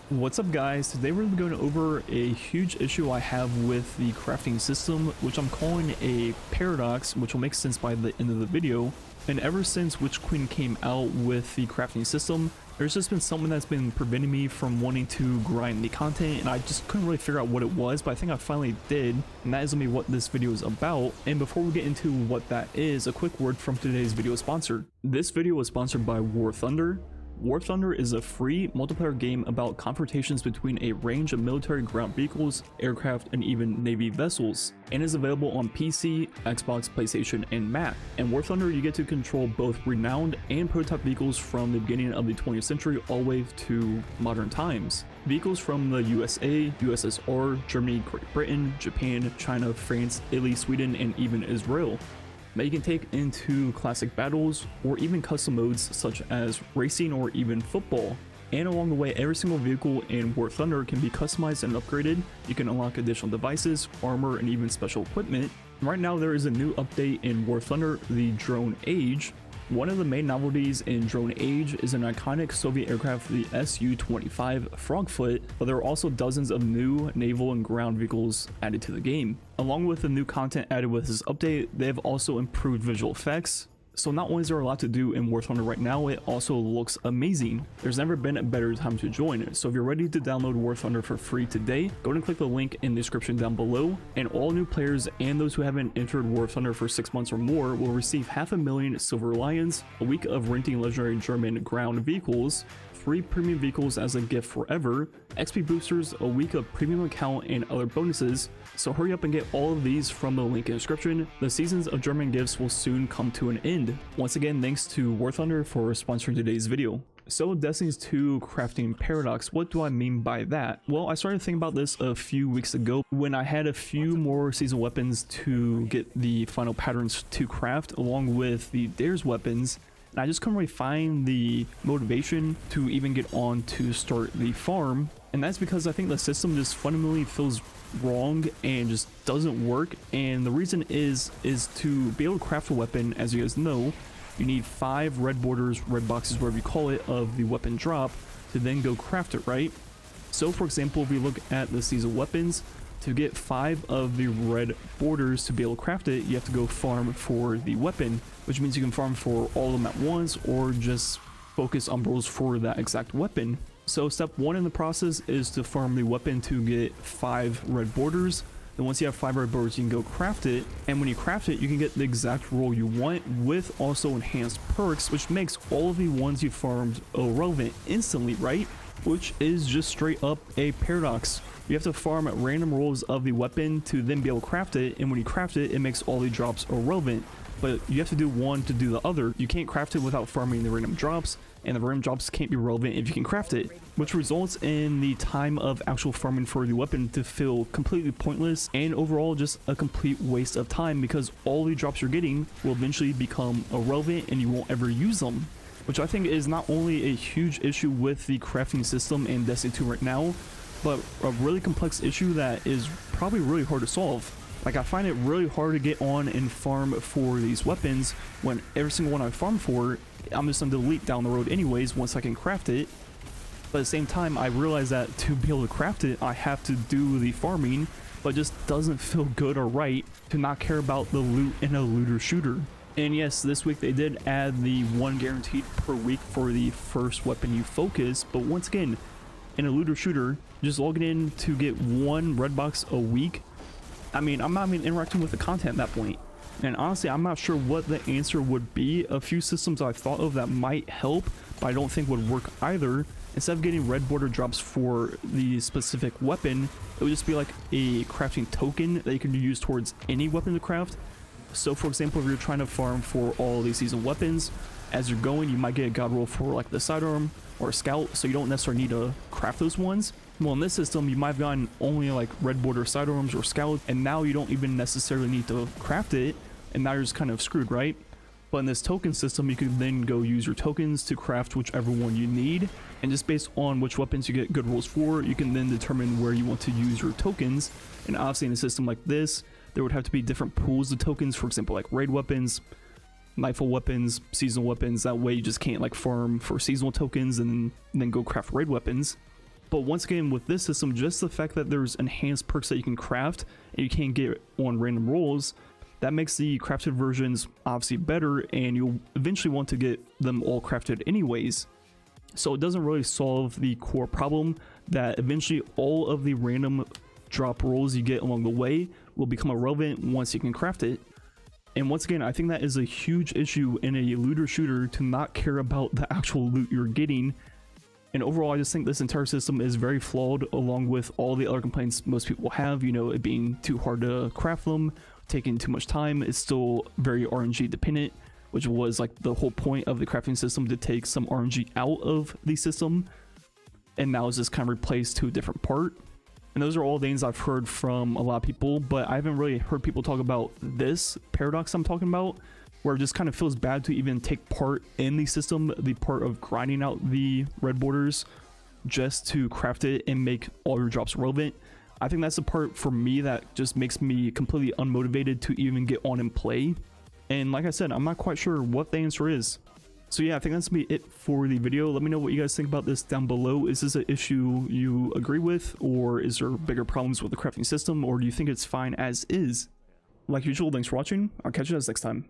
What's up guys, today we're going to go over a huge issue I have with the crafting system, which I'm calling a paradox, which will make sense by the end of the video. And ever since Witch Queen came out with the crafting system, there's just been something that's been preventing me from wanting to grind the content, and I just couldn't really figure out what it was, but I think I finally did, and that is going to be what this video is about. And before we get into what that is, a quick word from today's video sponsor. This video was sponsored by War Thunder. War Thunder is a free multiplayer game about confrontations between a range of military ground vehicles, aircraft, and even Navy vessels, and is available on PC, Xbox, PlayStation, and Mac. In War Thunder, you get to control both renowned and prototype vehicles from the beginning of the 20th century all the way to modern times. Vehicles from the USA, USSR, Germany, Great Britain, Japan, China, France, Italy, Sweden, and even Israel, that you can take into classic battles or even custom modes such as racing or even football. And along the way, every single vehicle in War Thunder can be customized and upgraded. You can unlock additional devices, armor, and even special equipment. Right now there is a new update in War Thunder, the Drone Age. One of the main novelties in Drone Age is an iconic Soviet aircraft, the Su-25 Frogfoot, but there are also dozens of new naval and ground vehicles added to the game. Along with the new content added with this update, they have also improved visual effects. So not only is there a lot to do in War Thunder right now, it also looks amazing. There's never been a better time to join it. So if you're ready to download War Thunder for free today, go ahead and click the link in the description down below. And all new players and those who haven't entered War Thunder for 6 months or more will receive 500,000 Silver Lions, a week of renting legendary German ground vehicles, 3 premium vehicles as a gift forever, XP boosters, a week of premium account, and other bonuses. So hurry up and get all of these from the link in the description. The seasons of German gifts will soon come to an end. Once again, thanks to War Thunder for sponsoring today's video. So Destiny's 2 crafting paradox, what do I mean by that? Well, I started thinking about this a few weeks ago when I had a few more seasonal weapons to get the final patterns to craft along with the Dare's weapons. And I just couldn't really find the motivation to even get on to start the farm. And that's because I think the system just fundamentally feels wrong and just doesn't work. And the reason is to be able to craft a weapon, as you guys know, you need 5 red borders, red boxes, whatever you call it, of the weapon drop to then go craft it, right? So for example, if we look at the seasonal weapons, to get 5 of the red borders to be able to craft it, you have to go farm for the weapon, which means you can farm for all of them at once or just focus on rolls for that exact weapon. So step 1 in the process is to farm the weapon to get 5 red borders. Then once you have 5 red borders, you can go craft it, and when you craft it, you can get the exact roll you want with also enhanced perks, which makes all of the ones you farmed irrelevant instantly, right? Which is just straight up a paradox. You have to farm at random rolls of the weapon to then be able to craft it, and when you craft it, it makes all the drops irrelevant. But you have to do one to do the other. You can't craft it without farming the random drops, and the random drops can't be relevant if you can craft it, which results in the time of actual farming for the weapon to feel completely pointless and overall just a complete waste of time, because all the drops you're getting will eventually become irrelevant and you won't ever use them. Which I think is not only a huge issue with the crafting system in Destiny 2 right now, but a really complex issue that is probably really hard to solve. Like, I find it really hard to get on and farm for these weapons when every single one I farm for, I'm just going to delete down the road anyways once I can craft it. But at the same time, I realize that to be able to craft it, I have to do the farming, but it just doesn't feel good or right to not care about the loot in a looter shooter. And yes, this week they did add the 1 guaranteed per week for the first weapon you focus, but once again, in a looter shooter, just logging in to get 1 red box a week, I mean, I'm not even interacting with the content at that point. And honestly, I'm not sure what the answer would be. A few systems I thought of that might help, but I don't think would work either. Instead of getting red border drops for the specific weapon, it would just be like a crafting token that you can use towards any weapon to craft. So for example, if you're trying to farm for all these season weapons, as you're going, you might get a god roll for like the sidearm or a scout, so you don't necessarily need to craft those ones. Well, in this system, you might have gotten only like red border sidearms or scout, and now you don't even necessarily need to craft it, and now you're just kind of screwed, right? But in this token system, you can then go use your tokens to craft whichever one you need, and just based on which weapons you get good rolls for, you can then determine where you want to use your tokens. And obviously in a system like this, there would have to be different pools of tokens, for example, like raid weapons, Nightfall weapons, seasonal weapons. That way you just can't like farm for seasonal tokens and then go craft raid weapons. But once again, with this system, just the fact that there's enhanced perks that you can craft and you can't get on random rolls, that makes the crafted versions obviously better, and you'll eventually want to get them all crafted anyways. So it doesn't really solve the core problem that eventually all of the random drop rolls you get along the way will become irrelevant once you can craft it. And once again, I think that is a huge issue in a looter shooter, to not care about the actual loot you're getting. And overall, I just think this entire system is very flawed, along with all the other complaints most people have, you know, it being too hard to craft them, taking too much time. It's still very RNG dependent, which was like the whole point of the crafting system, to take some RNG out of the system. And now it's just kind of replaced to a different part. And those are all things I've heard from a lot of people, but I haven't really heard people talk about this paradox I'm talking about, where it just kind of feels bad to even take part in the system, the part of grinding out the red borders just to craft it and make all your drops relevant. I think that's the part for me that just makes me completely unmotivated to even get on and play. And like I said, I'm not quite sure what the answer is. So yeah, I think that's gonna be it for the video. Let me know what you guys think about this down below. Is this an issue you agree with, or is there bigger problems with the crafting system, or do you think it's fine as is? Like usual, thanks for watching. I'll catch you guys next time.